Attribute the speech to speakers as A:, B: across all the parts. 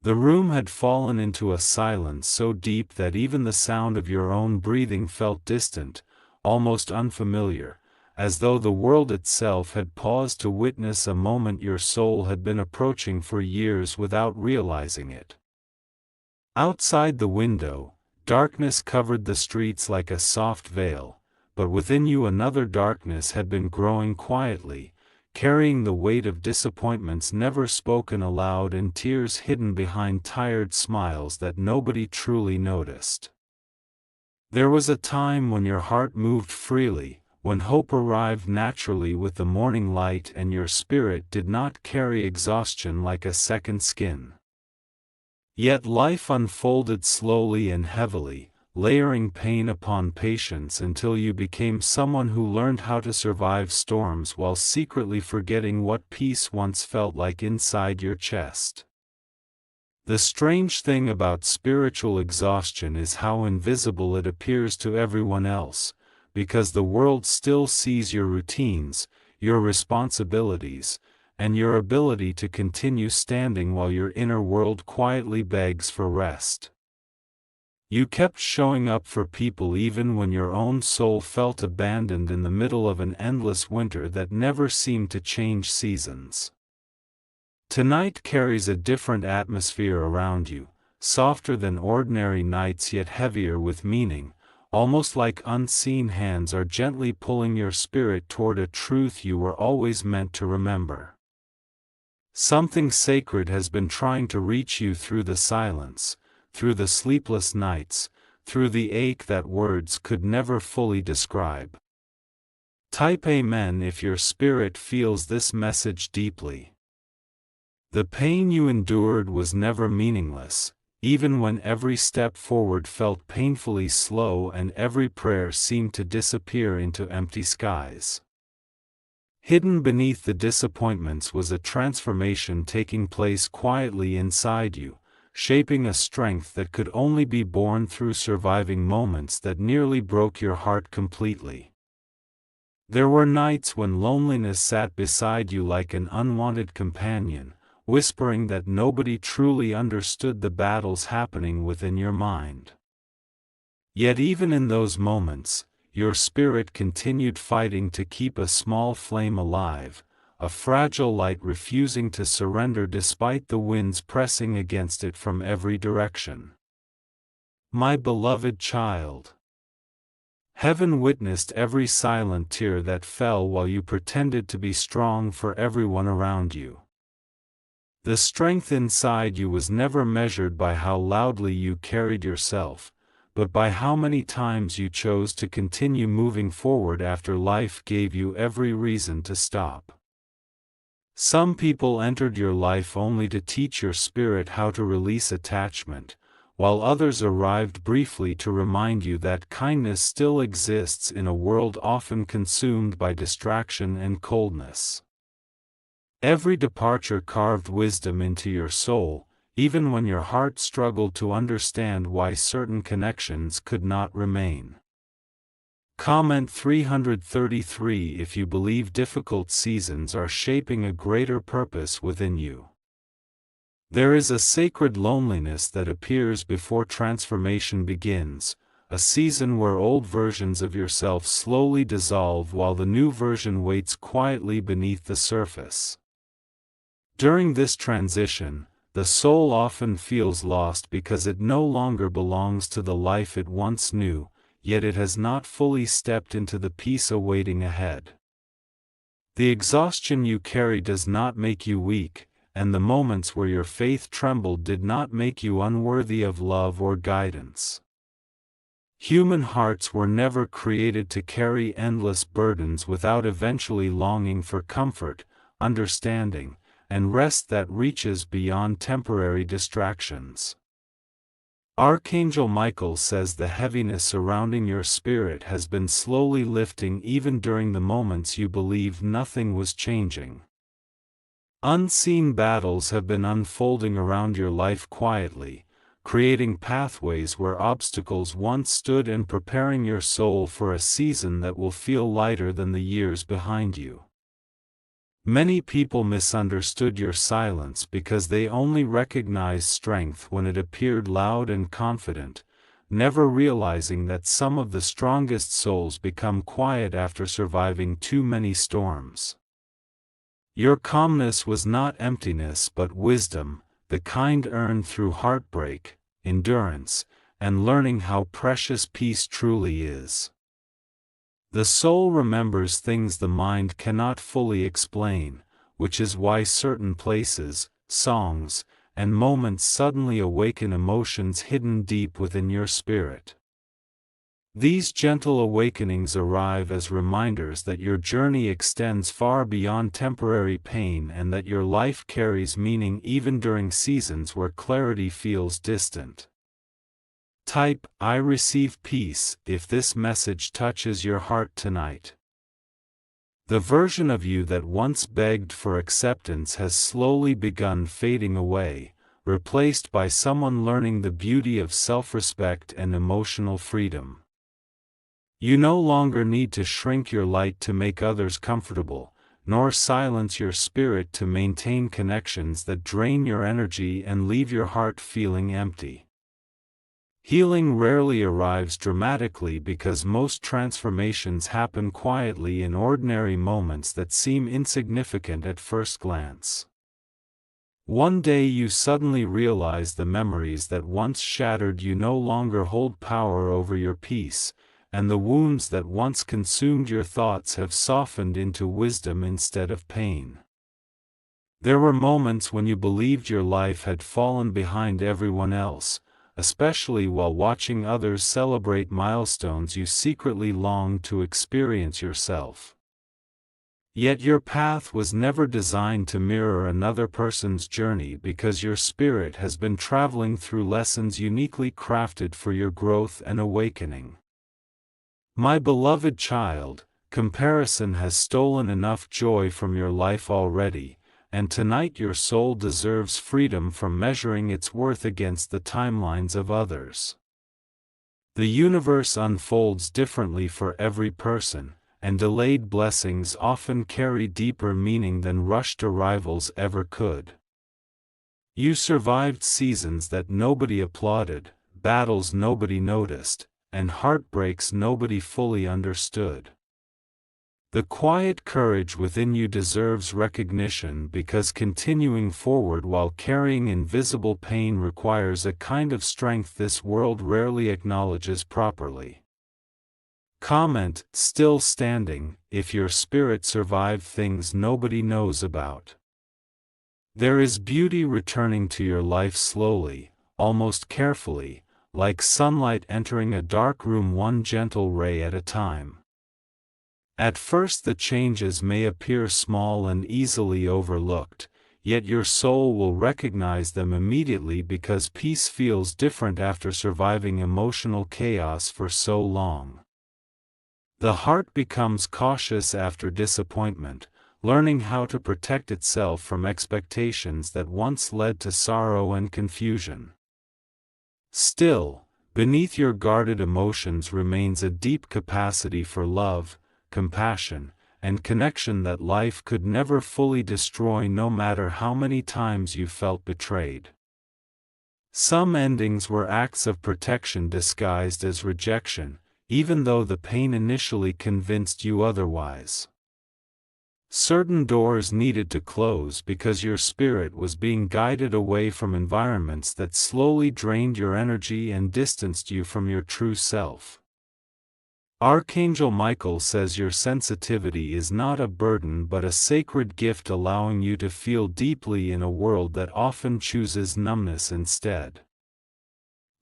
A: The room had fallen into a silence so deep that even the sound of your own breathing felt distant, almost unfamiliar, as though the world itself had paused to witness a moment your soul had been approaching for years without realizing it. Outside the window, darkness covered the streets like a soft veil, but within you another darkness had been growing quietly, carrying the weight of disappointments never spoken aloud and tears hidden behind tired smiles that nobody truly noticed. There was a time when your heart moved freely, when hope arrived naturally with the morning light and your spirit did not carry exhaustion like a second skin. Yet life unfolded slowly and heavily, layering pain upon patience until you became someone who learned how to survive storms while secretly forgetting what peace once felt like inside your chest. The strange thing about spiritual exhaustion is how invisible it appears to everyone else, because the world still sees your routines, your responsibilities, and your ability to continue standing while your inner world quietly begs for rest. You kept showing up for people even when your own soul felt abandoned in the middle of an endless winter that never seemed to change seasons. Tonight carries a different atmosphere around you, softer than ordinary nights yet heavier with meaning, almost like unseen hands are gently pulling your spirit toward a truth you were always meant to remember. Something sacred has been trying to reach you through the silence, through the sleepless nights, through the ache that words could never fully describe. Type Amen if your spirit feels this message deeply. The pain you endured was never meaningless, even when every step forward felt painfully slow and every prayer seemed to disappear into empty skies. Hidden beneath the disappointments was a transformation taking place quietly inside you, shaping a strength that could only be born through surviving moments that nearly broke your heart completely. There were nights when loneliness sat beside you like an unwanted companion, whispering that nobody truly understood the battles happening within your mind. Yet even in those moments, your spirit continued fighting to keep a small flame alive, a fragile light refusing to surrender despite the winds pressing against it from every direction. My beloved child. Heaven witnessed every silent tear that fell while you pretended to be strong for everyone around you. The strength inside you was never measured by how loudly you carried yourself, but by how many times you chose to continue moving forward after life gave you every reason to stop. Some people entered your life only to teach your spirit how to release attachment, while others arrived briefly to remind you that kindness still exists in a world often consumed by distraction and coldness. Every departure carved wisdom into your soul, even when your heart struggled to understand why certain connections could not remain. Comment 333 if you believe difficult seasons are shaping a greater purpose within you. There is a sacred loneliness that appears before transformation begins, a season where old versions of yourself slowly dissolve while the new version waits quietly beneath the surface. During this transition, the soul often feels lost because it no longer belongs to the life it once knew, yet it has not fully stepped into the peace awaiting ahead. The exhaustion you carry does not make you weak, and the moments where your faith trembled did not make you unworthy of love or guidance. Human hearts were never created to carry endless burdens without eventually longing for comfort, understanding, and rest that reaches beyond temporary distractions. Archangel Michael says the heaviness surrounding your spirit has been slowly lifting even during the moments you believed nothing was changing. Unseen battles have been unfolding around your life quietly, creating pathways where obstacles once stood and preparing your soul for a season that will feel lighter than the years behind you. Many people misunderstood your silence because they only recognized strength when it appeared loud and confident, never realizing that some of the strongest souls become quiet after surviving too many storms. Your calmness was not emptiness but wisdom, the kind earned through heartbreak, endurance, and learning how precious peace truly is. The soul remembers things the mind cannot fully explain, which is why certain places, songs, and moments suddenly awaken emotions hidden deep within your spirit. These gentle awakenings arrive as reminders that your journey extends far beyond temporary pain and that your life carries meaning even during seasons where clarity feels distant. Type, "I receive peace," if this message touches your heart tonight. The version of you that once begged for acceptance has slowly begun fading away, replaced by someone learning the beauty of self-respect and emotional freedom. You no longer need to shrink your light to make others comfortable, nor silence your spirit to maintain connections that drain your energy and leave your heart feeling empty. Healing rarely arrives dramatically because most transformations happen quietly in ordinary moments that seem insignificant at first glance. One day you suddenly realize the memories that once shattered you no longer hold power over your peace, and the wounds that once consumed your thoughts have softened into wisdom instead of pain. There were moments when you believed your life had fallen behind everyone else, especially while watching others celebrate milestones you secretly longed to experience yourself. Yet your path was never designed to mirror another person's journey because your spirit has been traveling through lessons uniquely crafted for your growth and awakening. My beloved child, comparison has stolen enough joy from your life already, and tonight your soul deserves freedom from measuring its worth against the timelines of others. The universe unfolds differently for every person, and delayed blessings often carry deeper meaning than rushed arrivals ever could. You survived seasons that nobody applauded, battles nobody noticed, and heartbreaks nobody fully understood. The quiet courage within you deserves recognition because continuing forward while carrying invisible pain requires a kind of strength this world rarely acknowledges properly. Comment, "Still standing," if your spirit survived things nobody knows about. There is beauty returning to your life slowly, almost carefully, like sunlight entering a dark room one gentle ray at a time. At first the changes may appear small and easily overlooked, yet your soul will recognize them immediately because peace feels different after surviving emotional chaos for so long. The heart becomes cautious after disappointment, learning how to protect itself from expectations that once led to sorrow and confusion. Still, beneath your guarded emotions remains a deep capacity for love, compassion, and connection that life could never fully destroy no matter how many times you felt betrayed. Some endings were acts of protection disguised as rejection, even though the pain initially convinced you otherwise. Certain doors needed to close because your spirit was being guided away from environments that slowly drained your energy and distanced you from your true self. Archangel Michael says your sensitivity is not a burden but a sacred gift allowing you to feel deeply in a world that often chooses numbness instead.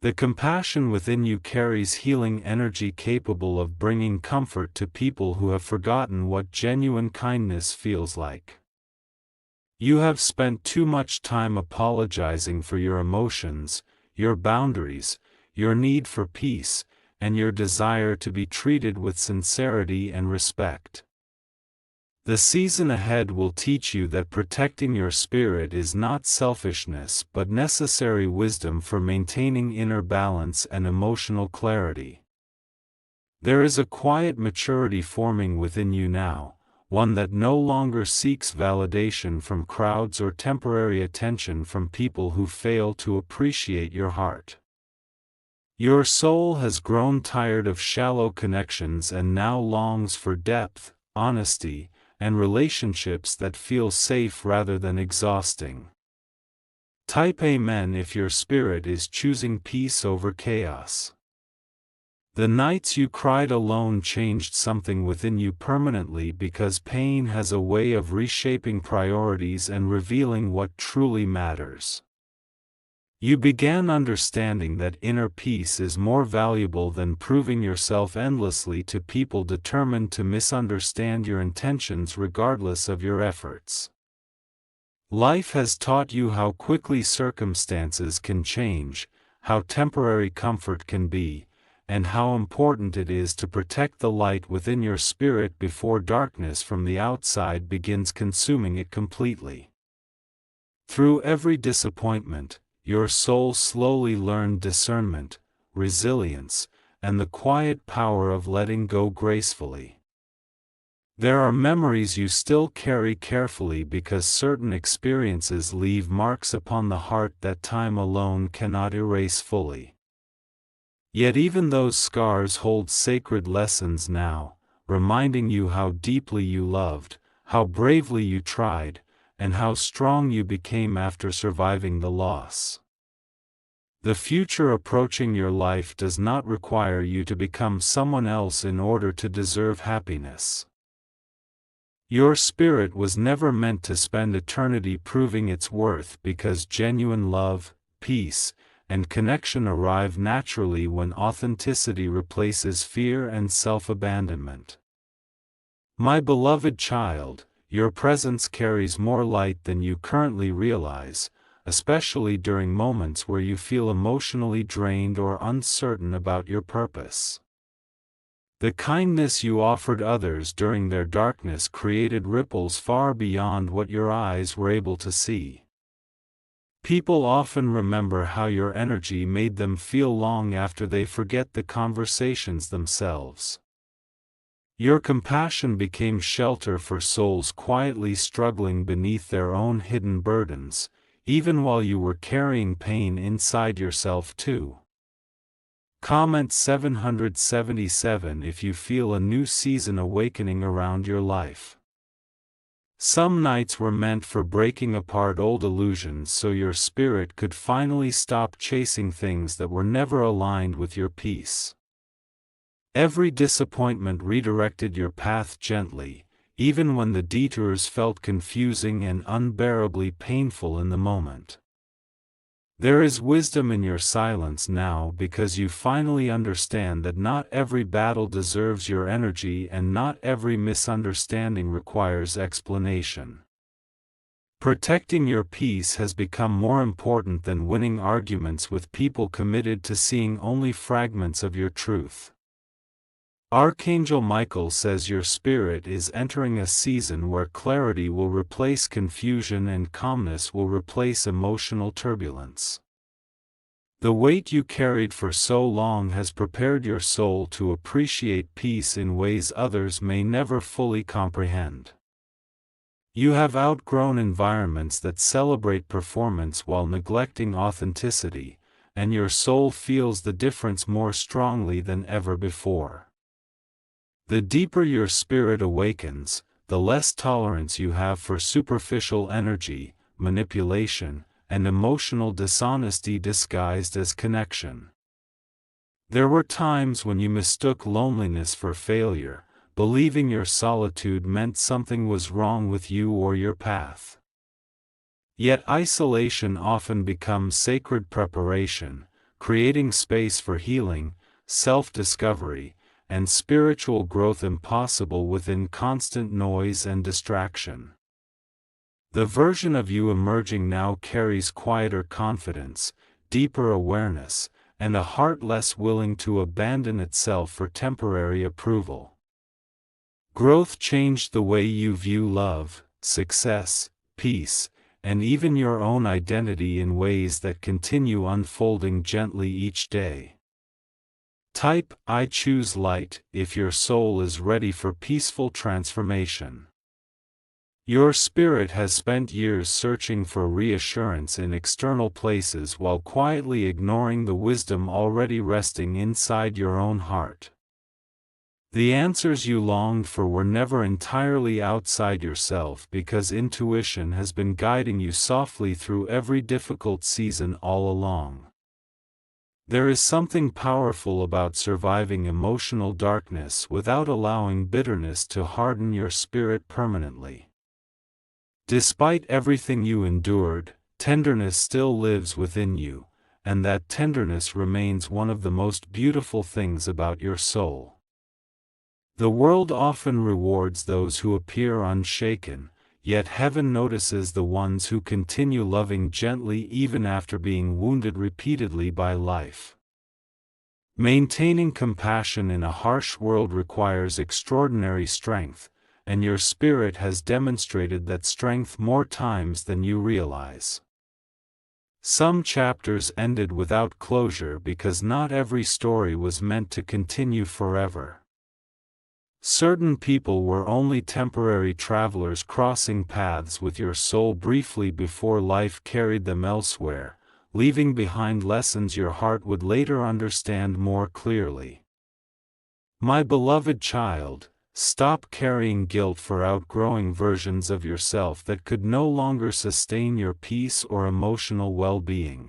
A: The compassion within you carries healing energy capable of bringing comfort to people who have forgotten what genuine kindness feels like. You have spent too much time apologizing for your emotions, your boundaries, your need for peace, and your desire to be treated with sincerity and respect. The season ahead will teach you that protecting your spirit is not selfishness but necessary wisdom for maintaining inner balance and emotional clarity. There is a quiet maturity forming within you now, one that no longer seeks validation from crowds or temporary attention from people who fail to appreciate your heart. Your soul has grown tired of shallow connections and now longs for depth, honesty, and relationships that feel safe rather than exhausting. Type Amen if your spirit is choosing peace over chaos. The nights you cried alone changed something within you permanently because pain has a way of reshaping priorities and revealing what truly matters. You began understanding that inner peace is more valuable than proving yourself endlessly to people determined to misunderstand your intentions regardless of your efforts. Life has taught you how quickly circumstances can change, how temporary comfort can be, and how important it is to protect the light within your spirit before darkness from the outside begins consuming it completely. Through every disappointment, your soul slowly learned discernment, resilience, and the quiet power of letting go gracefully. There are memories you still carry carefully because certain experiences leave marks upon the heart that time alone cannot erase fully. Yet even those scars hold sacred lessons now, reminding you how deeply you loved, how bravely you tried, and how strong you became after surviving the loss. The future approaching your life does not require you to become someone else in order to deserve happiness. Your spirit was never meant to spend eternity proving its worth because genuine love, peace, and connection arrive naturally when authenticity replaces fear and self-abandonment. My beloved child, your presence carries more light than you currently realize, especially during moments where you feel emotionally drained or uncertain about your purpose. The kindness you offered others during their darkness created ripples far beyond what your eyes were able to see. People often remember how your energy made them feel long after they forget the conversations themselves. Your compassion became shelter for souls quietly struggling beneath their own hidden burdens, even while you were carrying pain inside yourself too. Comment 777 if you feel a new season awakening around your life. Some nights were meant for breaking apart old illusions so your spirit could finally stop chasing things that were never aligned with your peace. Every disappointment redirected your path gently, even when the detours felt confusing and unbearably painful in the moment. There is wisdom in your silence now because you finally understand that not every battle deserves your energy and not every misunderstanding requires explanation. Protecting your peace has become more important than winning arguments with people committed to seeing only fragments of your truth. Archangel Michael says your spirit is entering a season where clarity will replace confusion and calmness will replace emotional turbulence. The weight you carried for so long has prepared your soul to appreciate peace in ways others may never fully comprehend. You have outgrown environments that celebrate performance while neglecting authenticity, and your soul feels the difference more strongly than ever before. The deeper your spirit awakens, the less tolerance you have for superficial energy, manipulation, and emotional dishonesty disguised as connection. There were times when you mistook loneliness for failure, believing your solitude meant something was wrong with you or your path. Yet isolation often becomes sacred preparation, creating space for healing, self-discovery, and spiritual growth impossible within constant noise and distraction. The version of you emerging now carries quieter confidence, deeper awareness, and a heart less willing to abandon itself for temporary approval. Growth changed the way you view love, success, peace, and even your own identity in ways that continue unfolding gently each day. Type I choose light if your soul is ready for peaceful transformation. Your spirit has spent years searching for reassurance in external places while quietly ignoring the wisdom already resting inside your own heart. The answers you longed for were never entirely outside yourself because intuition has been guiding you softly through every difficult season all along. There is something powerful about surviving emotional darkness without allowing bitterness to harden your spirit permanently. Despite everything you endured, tenderness still lives within you, and that tenderness remains one of the most beautiful things about your soul. The world often rewards those who appear unshaken, yet heaven notices the ones who continue loving gently even after being wounded repeatedly by life. Maintaining compassion in a harsh world requires extraordinary strength, and your spirit has demonstrated that strength more times than you realize. Some chapters ended without closure because not every story was meant to continue forever. Certain people were only temporary travelers crossing paths with your soul briefly before life carried them elsewhere, leaving behind lessons your heart would later understand more clearly. My beloved child, stop carrying guilt for outgrowing versions of yourself that could no longer sustain your peace or emotional well-being.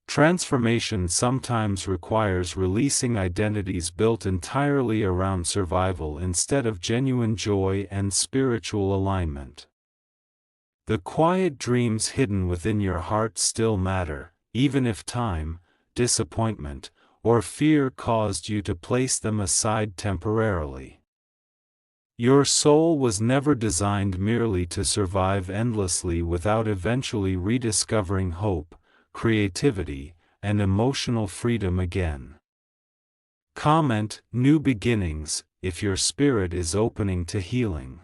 A: Transformation sometimes requires releasing identities built entirely around survival instead of genuine joy and spiritual alignment. The quiet dreams hidden within your heart still matter, even if time, disappointment, or fear caused you to place them aside temporarily. Your soul was never designed merely to survive endlessly without eventually rediscovering hope, creativity, and emotional freedom again. Comment, new beginnings, if your spirit is opening to healing.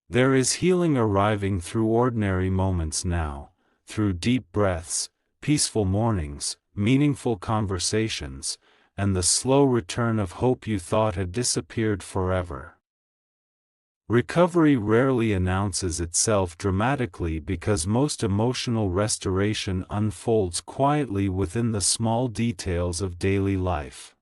A: There is healing arriving through ordinary moments now, through deep breaths, peaceful mornings, meaningful conversations, and the slow return of hope you thought had disappeared forever. Recovery rarely announces itself dramatically because most emotional restoration unfolds quietly within the small details of daily life.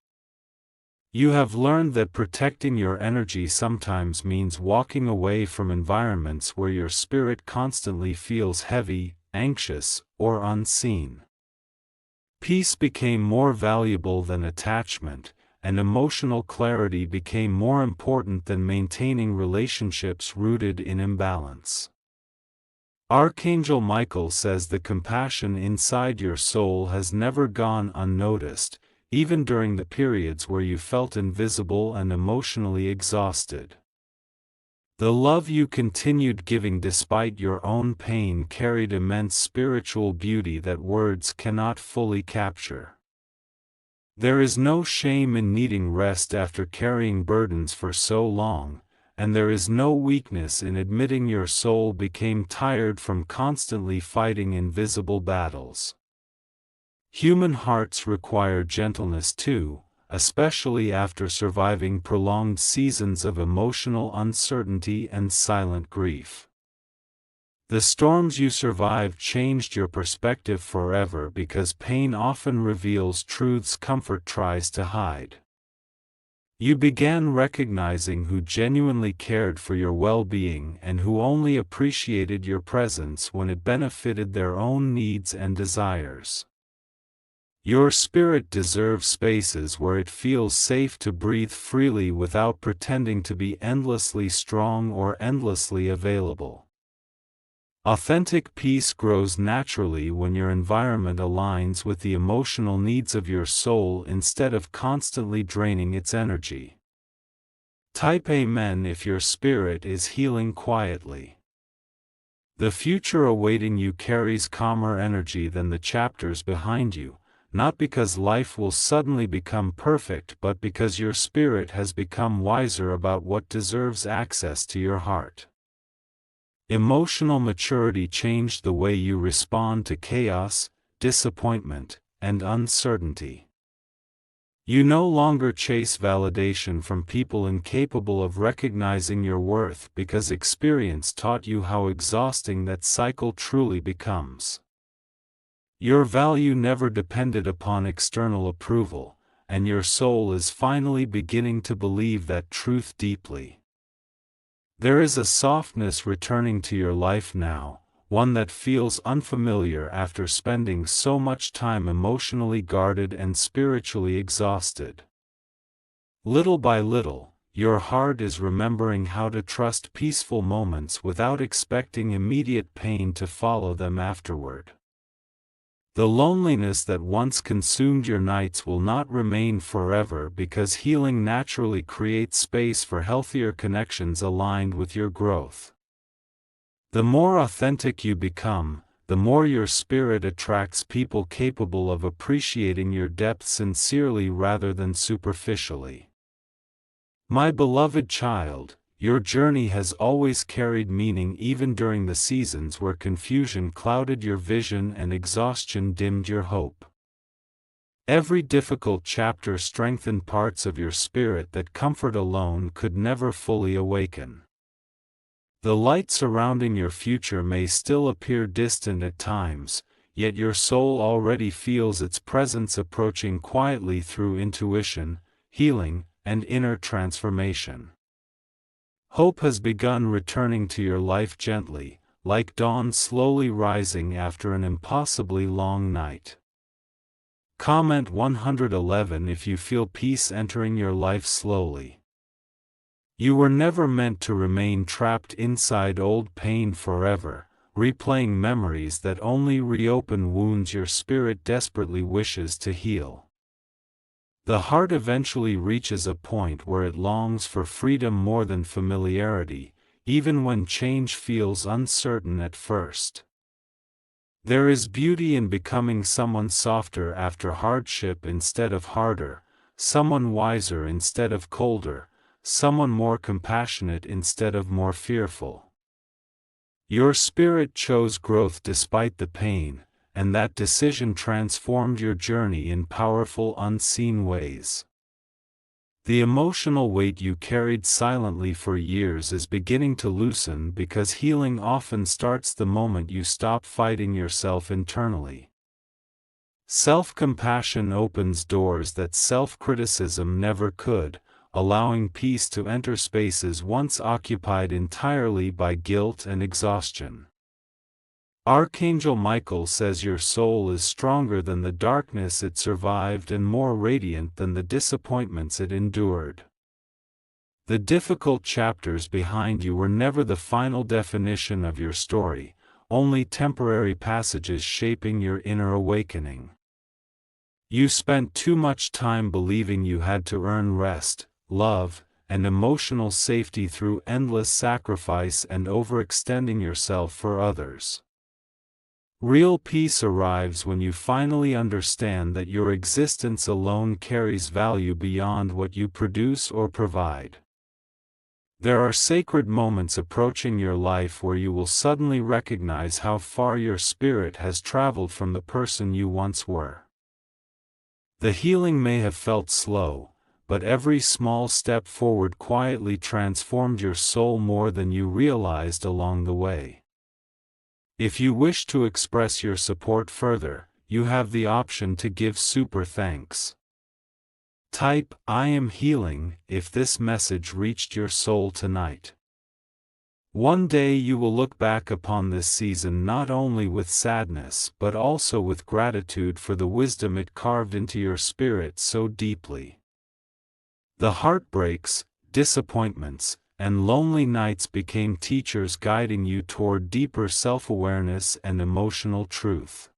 A: You have learned that protecting your energy sometimes means walking away from environments where your spirit constantly feels heavy, anxious, or unseen. Peace became more valuable than attachment, and emotional clarity became more important than maintaining relationships rooted in imbalance. Archangel Michael says the compassion inside your soul has never gone unnoticed, even during the periods where you felt invisible and emotionally exhausted. The love you continued giving despite your own pain carried immense spiritual beauty that words cannot fully capture. There is no shame in needing rest after carrying burdens for so long, and there is no weakness in admitting your soul became tired from constantly fighting invisible battles. Human hearts require gentleness too, especially after surviving prolonged seasons of emotional uncertainty and silent grief. The storms you survived changed your perspective forever because pain often reveals truths comfort tries to hide. You began recognizing who genuinely cared for your well-being and who only appreciated your presence when it benefited their own needs and desires. Your spirit deserves spaces where it feels safe to breathe freely without pretending to be endlessly strong or endlessly available. Authentic peace grows naturally when your environment aligns with the emotional needs of your soul instead of constantly draining its energy. Type Amen if your spirit is healing quietly. The future awaiting you carries calmer energy than the chapters behind you, not because life will suddenly become perfect but because your spirit has become wiser about what deserves access to your heart. Emotional maturity changed the way you respond to chaos, disappointment, and uncertainty. You no longer chase validation from people incapable of recognizing your worth because experience taught you how exhausting that cycle truly becomes. Your value never depended upon external approval, and your soul is finally beginning to believe that truth deeply. There is a softness returning to your life now, one that feels unfamiliar after spending so much time emotionally guarded and spiritually exhausted. Little by little, your heart is remembering how to trust peaceful moments without expecting immediate pain to follow them afterward. The loneliness that once consumed your nights will not remain forever because healing naturally creates space for healthier connections aligned with your growth. The more authentic you become, the more your spirit attracts people capable of appreciating your depth sincerely rather than superficially. My beloved child, your journey has always carried meaning even during the seasons where confusion clouded your vision and exhaustion dimmed your hope. Every difficult chapter strengthened parts of your spirit that comfort alone could never fully awaken. The light surrounding your future may still appear distant at times, yet your soul already feels its presence approaching quietly through intuition, healing, and inner transformation. Hope has begun returning to your life gently, like dawn slowly rising after an impossibly long night. Comment 111 if you feel peace entering your life slowly. You were never meant to remain trapped inside old pain forever, replaying memories that only reopen wounds your spirit desperately wishes to heal. The heart eventually reaches a point where it longs for freedom more than familiarity, even when change feels uncertain at first. There is beauty in becoming someone softer after hardship instead of harder, someone wiser instead of colder, someone more compassionate instead of more fearful. Your spirit chose growth despite the pain, and that decision transformed your journey in powerful unseen ways. The emotional weight you carried silently for years is beginning to loosen because healing often starts the moment you stop fighting yourself internally. Self-compassion opens doors that self-criticism never could, allowing peace to enter spaces once occupied entirely by guilt and exhaustion. Archangel Michael says your soul is stronger than the darkness it survived and more radiant than the disappointments it endured. The difficult chapters behind you were never the final definition of your story, only temporary passages shaping your inner awakening. You spent too much time believing you had to earn rest, love, and emotional safety through endless sacrifice and overextending yourself for others. Real peace arrives when you finally understand that your existence alone carries value beyond what you produce or provide. There are sacred moments approaching your life where you will suddenly recognize how far your spirit has traveled from the person you once were. The healing may have felt slow, but every small step forward quietly transformed your soul more than you realized along the way. If you wish to express your support further, you have the option to give super thanks. Type, "I am healing," if this message reached your soul tonight. One day you will look back upon this season not only with sadness but also with gratitude for the wisdom it carved into your spirit so deeply. The heartbreaks, disappointments, and lonely nights became teachers guiding you toward deeper self-awareness and emotional truth.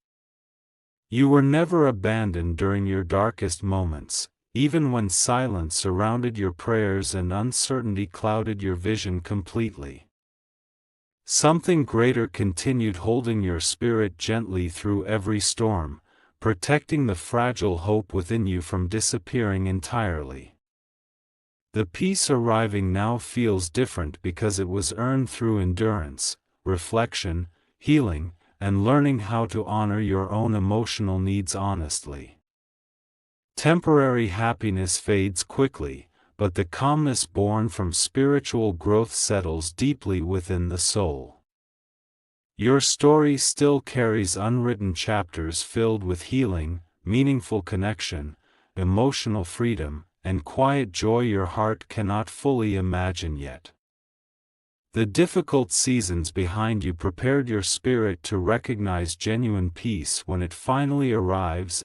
A: You were never abandoned during your darkest moments, even when silence surrounded your prayers and uncertainty clouded your vision completely. Something greater continued holding your spirit gently through every storm, protecting the fragile hope within you from disappearing entirely. The peace arriving now feels different because it was earned through endurance, reflection, healing, and learning how to honor your own emotional needs honestly. Temporary happiness fades quickly, but the calmness born from spiritual growth settles deeply within the soul. Your story still carries unwritten chapters filled with healing, meaningful connection, emotional freedom, and quiet joy your heart cannot fully imagine yet. The difficult seasons behind you prepared your spirit to recognize genuine peace when it finally arrives,